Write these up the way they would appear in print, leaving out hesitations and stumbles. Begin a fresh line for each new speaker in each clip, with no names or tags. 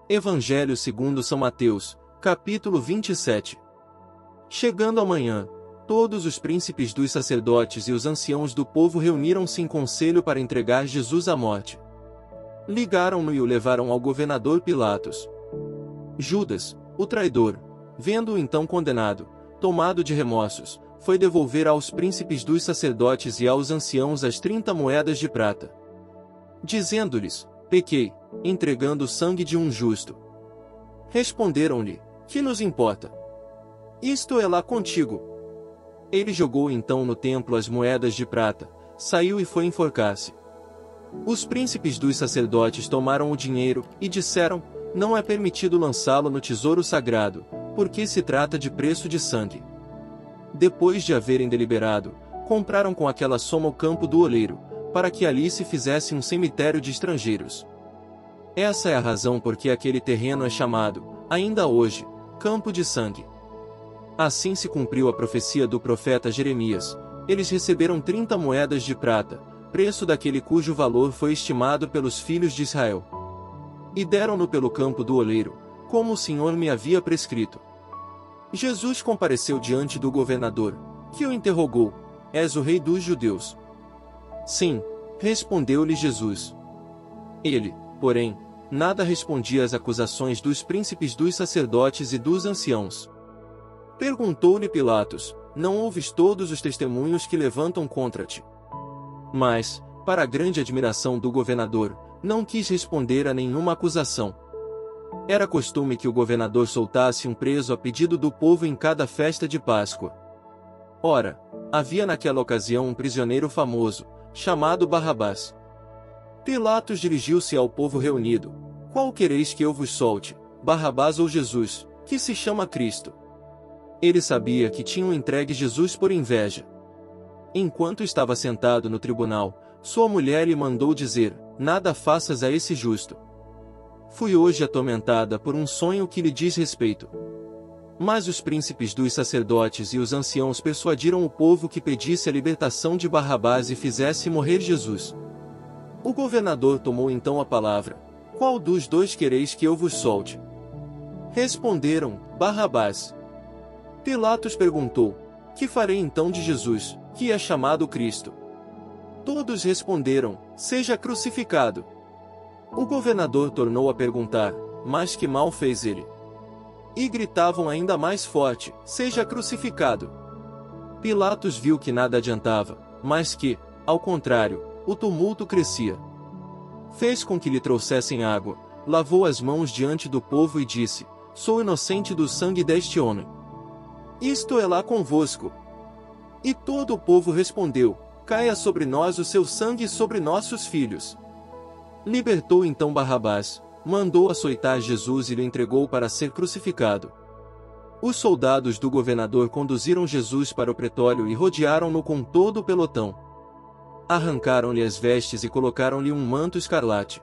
Evangelho segundo São Mateus, capítulo 27. Chegando a manhã, todos os príncipes dos sacerdotes e os anciãos do povo reuniram-se em conselho para entregar Jesus à morte. Ligaram-no e o levaram ao governador Pilatos. Judas, o traidor, vendo-o então condenado, tomado de remorsos, foi devolver aos príncipes dos sacerdotes e aos anciãos as 30 moedas de prata, dizendo-lhes: pequei, entregando o sangue de um justo. Responderam-lhe: que nos importa? Isto é lá contigo. Ele jogou então no templo as moedas de prata, saiu e foi enforcar-se. Os príncipes dos sacerdotes tomaram o dinheiro e disseram: não é permitido lançá-lo no tesouro sagrado, porque se trata de preço de sangue. Depois de haverem deliberado, compraram com aquela soma o campo do oleiro, para que ali se fizesse um cemitério de estrangeiros. Essa é a razão por que aquele terreno é chamado, ainda hoje, Campo de Sangue. Assim se cumpriu a profecia do profeta Jeremias: eles receberam 30 moedas de prata, preço daquele cujo valor foi estimado pelos filhos de Israel. E deram-no pelo campo do oleiro, como o Senhor me havia prescrito. Jesus compareceu diante do governador, que o interrogou: és o rei dos judeus? Sim, respondeu-lhe Jesus. Ele, porém, nada respondia às acusações dos príncipes dos sacerdotes e dos anciãos. Perguntou-lhe Pilatos: não ouves todos os testemunhos que levantam contra ti? Mas, para a grande admiração do governador, não quis responder a nenhuma acusação. Era costume que o governador soltasse um preso a pedido do povo em cada festa de Páscoa. Ora, havia naquela ocasião um prisioneiro famoso, chamado Barrabás. Pilatos dirigiu-se ao povo reunido: qual quereis que eu vos solte, Barrabás ou Jesus, que se chama Cristo? Ele sabia que tinham entregue Jesus por inveja. Enquanto estava sentado no tribunal, sua mulher lhe mandou dizer: nada faças a esse justo. Fui hoje atormentada por um sonho que lhe diz respeito. Mas os príncipes dos sacerdotes e os anciãos persuadiram o povo que pedisse a libertação de Barrabás e fizesse morrer Jesus. O governador tomou então a palavra: qual dos dois quereis que eu vos solte? Responderam: Barrabás. Pilatos perguntou: que farei então de Jesus, que é chamado Cristo? Todos responderam: seja crucificado. O governador tornou a perguntar: mas que mal fez ele? E gritavam ainda mais forte: seja crucificado. Pilatos viu que nada adiantava, mas que, ao contrário, o tumulto crescia. Fez com que lhe trouxessem água, lavou as mãos diante do povo e disse: sou inocente do sangue deste homem. Isto é lá convosco. E todo o povo respondeu: caia sobre nós o seu sangue e sobre nossos filhos. Libertou então Barrabás, mandou açoitar Jesus e lhe entregou para ser crucificado. Os soldados do governador conduziram Jesus para o pretório e rodearam-no com todo o pelotão. Arrancaram-lhe as vestes e colocaram-lhe um manto escarlate.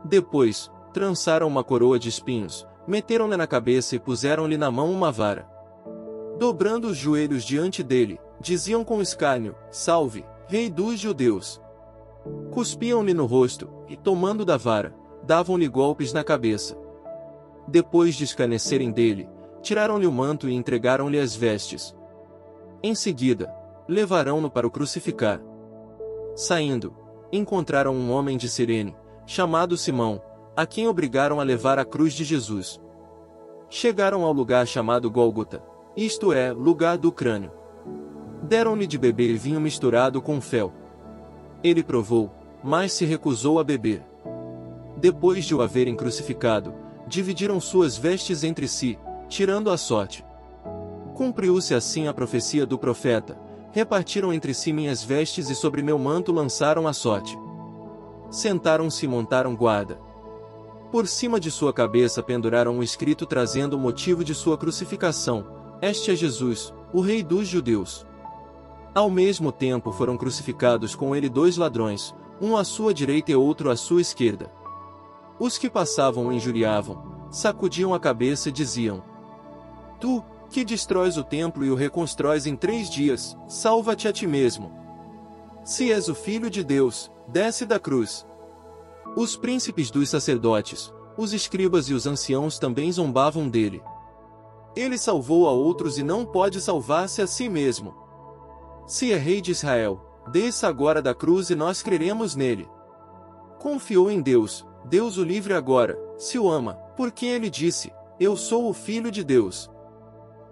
Depois, trançaram uma coroa de espinhos, meteram-lhe na cabeça e puseram-lhe na mão uma vara. Dobrando os joelhos diante dele, diziam com escárnio: salve, rei dos judeus! Cuspiam-lhe no rosto, e tomando da vara, davam-lhe golpes na cabeça. Depois de escarnecerem dele, tiraram-lhe o manto e entregaram-lhe as vestes. Em seguida, levarão-no para o crucificar. Saindo, encontraram um homem de Cirene, chamado Simão, a quem obrigaram a levar a cruz de Jesus. Chegaram ao lugar chamado Gólgota, isto é, lugar do crânio. Deram-lhe de beber vinho misturado com fel. Ele provou, mas se recusou a beber. Depois de o haverem crucificado, dividiram suas vestes entre si, tirando a sorte. Cumpriu-se assim a profecia do profeta: repartiram entre si minhas vestes e sobre meu manto lançaram a sorte. Sentaram-se e montaram guarda. Por cima de sua cabeça penduraram um escrito trazendo o motivo de sua crucificação: este é Jesus, o rei dos judeus. Ao mesmo tempo foram crucificados com ele 2 ladrões, um à sua direita e outro à sua esquerda. Os que passavam o injuriavam, sacudiam a cabeça e diziam: tu, que destróis o templo e o reconstróis em 3 dias, salva-te a ti mesmo. Se és o Filho de Deus, desce da cruz. Os príncipes dos sacerdotes, Os escribas e os anciãos também zombavam dele. Ele salvou a outros e não pode salvar-se a si mesmo. Se é rei de Israel, desça agora da cruz e nós creremos nele. Confiou em Deus, Deus o livre agora, se o ama, porque ele disse, eu sou o Filho de Deus.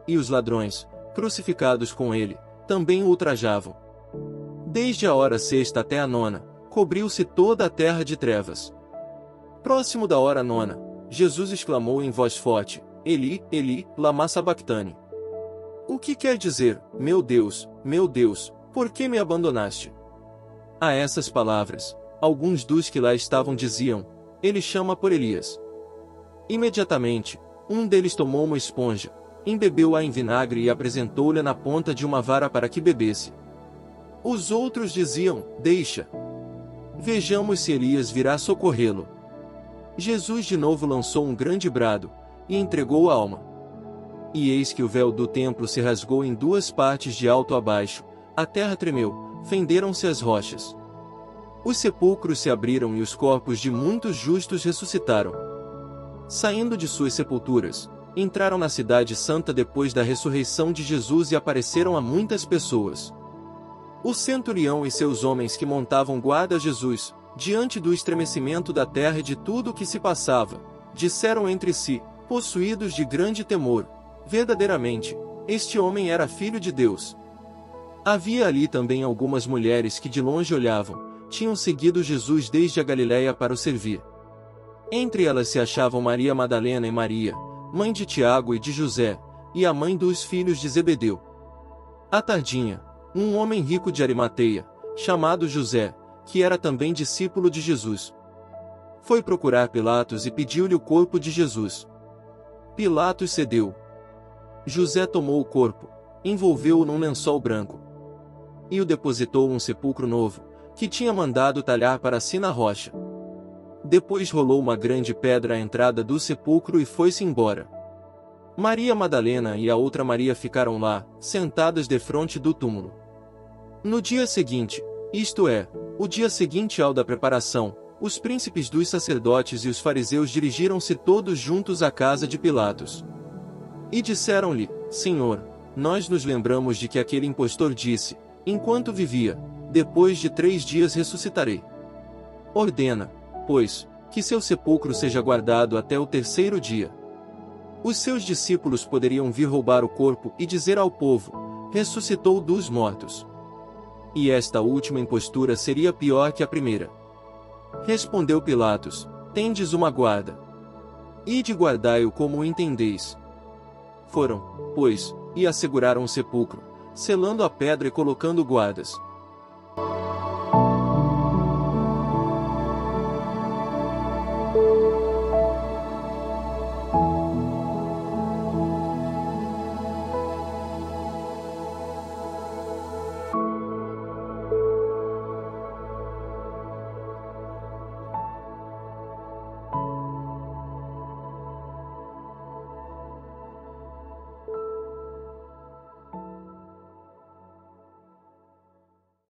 E os ladrões, crucificados com ele, também o ultrajavam. Desde a hora sexta até a nona, cobriu-se toda a terra de trevas. Próximo da hora nona, Jesus exclamou em voz forte, Eli, Eli, lama sabactani. O que quer dizer, meu Deus, por que me abandonaste? A essas palavras, alguns dos que lá estavam diziam, ele chama por Elias. Imediatamente, um deles tomou uma esponja, embebeu-a em vinagre e apresentou-lhe na ponta de uma vara para que bebesse. Os outros diziam, deixa. Vejamos se Elias virá socorrê-lo. Jesus de novo lançou um grande brado, e entregou a alma. E eis que o véu do templo se rasgou em duas partes de alto a baixo, a terra tremeu, fenderam-se as rochas. Os sepulcros se abriram e os corpos de muitos justos ressuscitaram. Saindo de suas sepulturas, entraram na cidade santa depois da ressurreição de Jesus e apareceram a muitas pessoas. O centurião e seus homens que montavam guarda a Jesus, diante do estremecimento da terra e de tudo o que se passava, disseram entre si, possuídos de grande temor, verdadeiramente, este homem era filho de Deus. Havia ali também algumas mulheres que de longe olhavam, tinham seguido Jesus desde a Galiléia para o servir. Entre elas se achavam Maria Madalena e Maria, mãe de Tiago e de José, e a mãe dos filhos de Zebedeu. À tardinha, um homem rico de Arimateia, chamado José, que era também discípulo de Jesus, foi procurar Pilatos e pediu-lhe o corpo de Jesus. Pilatos cedeu. José tomou o corpo, envolveu-o num lençol branco e o depositou em um sepulcro novo, que tinha mandado talhar para si na rocha. Depois rolou uma grande pedra à entrada do sepulcro e foi-se embora. Maria Madalena e a outra Maria ficaram lá, sentadas defronte do túmulo. No dia seguinte, isto é, o dia seguinte ao da preparação, os príncipes dos sacerdotes e os fariseus dirigiram-se todos juntos à casa de Pilatos. E disseram-lhe, Senhor, nós nos lembramos de que aquele impostor disse, enquanto vivia, depois de 3 dias ressuscitarei. Ordena, pois, que seu sepulcro seja guardado até o 3º dia. Os seus discípulos poderiam vir roubar o corpo e dizer ao povo, ressuscitou dos mortos. E esta última impostura seria pior que a primeira. Respondeu Pilatos, tendes uma guarda. Ide guardai-o como o entendeis. Foram, pois, e asseguraram o sepulcro, selando a pedra e colocando guardas.